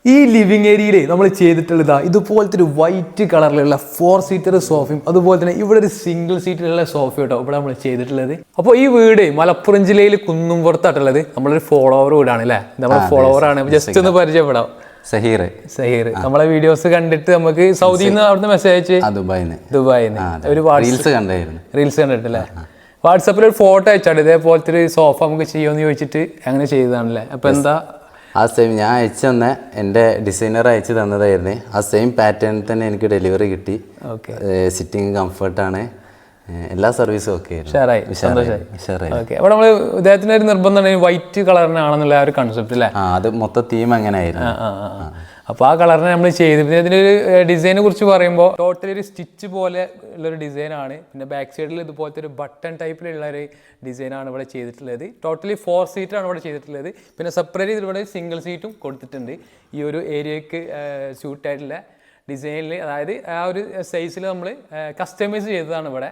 ഈ ലിവിങ് ഏരിയയിൽ നമ്മൾ ചെയ്തിട്ടുള്ളതാ ഇതുപോലത്തെ ഒരു വൈറ്റ് കളറിലുള്ള 4 സീറ്റർ സോഫയും അതുപോലെ തന്നെ ഇവിടെ ഒരു സിംഗിൾ സീറ്റിലുള്ള സോഫ കേട്ടോ ഇവിടെ നമ്മൾ ചെയ്തിട്ടുള്ളത്. അപ്പോൾ ഈ വീട് മലപ്പുറം ജില്ലയിൽ കുന്നുംപുറത്തായിട്ടുള്ളത് നമ്മളൊരു ഫോളോവർ വീടാണ് അല്ലേ, നമ്മുടെ ഫോളോവർ ആണ്. ജസ്റ്റ് ഒന്ന് പരിചയപ്പെടാം. സഹീർ നമ്മളെ വീഡിയോസ് കണ്ടിട്ട് നമുക്ക് സൗദിയിൽ നിന്ന് അവിടുന്ന് മെസ്സേജ് അയച്ച് ദുബായിന്ന് ഒരു റീൽസ് കണ്ടിട്ടല്ലേ, വാട്സാപ്പിൽ ഒരു ഫോട്ടോ അയച്ചാണ് ഇതേപോലത്തെ ഒരു സോഫ നമുക്ക് ചെയ്യുമെന്ന് ചോദിച്ചിട്ട് അങ്ങനെ ചെയ്തതാണല്ലേ. അപ്പൊ എന്താ ആ സെയിം ഞാൻ അയച്ചു തന്നെ എൻ്റെ ഡിസൈനർ അയച്ചു തന്നതായിരുന്നു. ആ സെയിം പാറ്റേണിൽ തന്നെ എനിക്ക് ഡെലിവറി കിട്ടി. സിറ്റിംഗ് കംഫർട്ടാണ്, എല്ലാ സർവീസും ഒക്കെ അവിടെ നമ്മള് ഇദ്ദേഹത്തിന്റെ ഒരു നിർബന്ധമാണ് വൈറ്റ് കളറിനാണെന്നുള്ള ഒരു കൺസെപ്റ്റ് അല്ലേ. അത് മൊത്തം തീം അങ്ങനെയായിരുന്നു. അപ്പോൾ ആ കളറിനെ നമ്മൾ ചെയ്തിട്ട് ഇതിനൊരു ഡിസൈനെ കുറിച്ച് പറയുമ്പോൾ ടോട്ടലി ഒരു സ്റ്റിച്ച് പോലെ ഉള്ളൊരു ഡിസൈനാണ്. പിന്നെ ബാക്ക് സൈഡിൽ ഇതുപോലത്തെ ഒരു ബട്ടൺ ടൈപ്പിലുള്ള ഒരു ഡിസൈനാണ് ഇവിടെ ചെയ്തിട്ടുള്ളത്. ടോട്ടലി 4 സീറ്റാണ് ഇവിടെ ചെയ്തിട്ടുള്ളത്. പിന്നെ സെപ്പറേറ്റ് ഇതിലൂടെ സിംഗിൾ സീറ്റും കൊടുത്തിട്ടുണ്ട് ഈ ഒരു ഏരിയക്ക് സ്യൂട്ടായിട്ടുള്ള ഡിസൈനിൽ. അതായത് ആ ഒരു സൈസിൽ നമ്മൾ കസ്റ്റമൈസ് ചെയ്തതാണ് ഇവിടെ.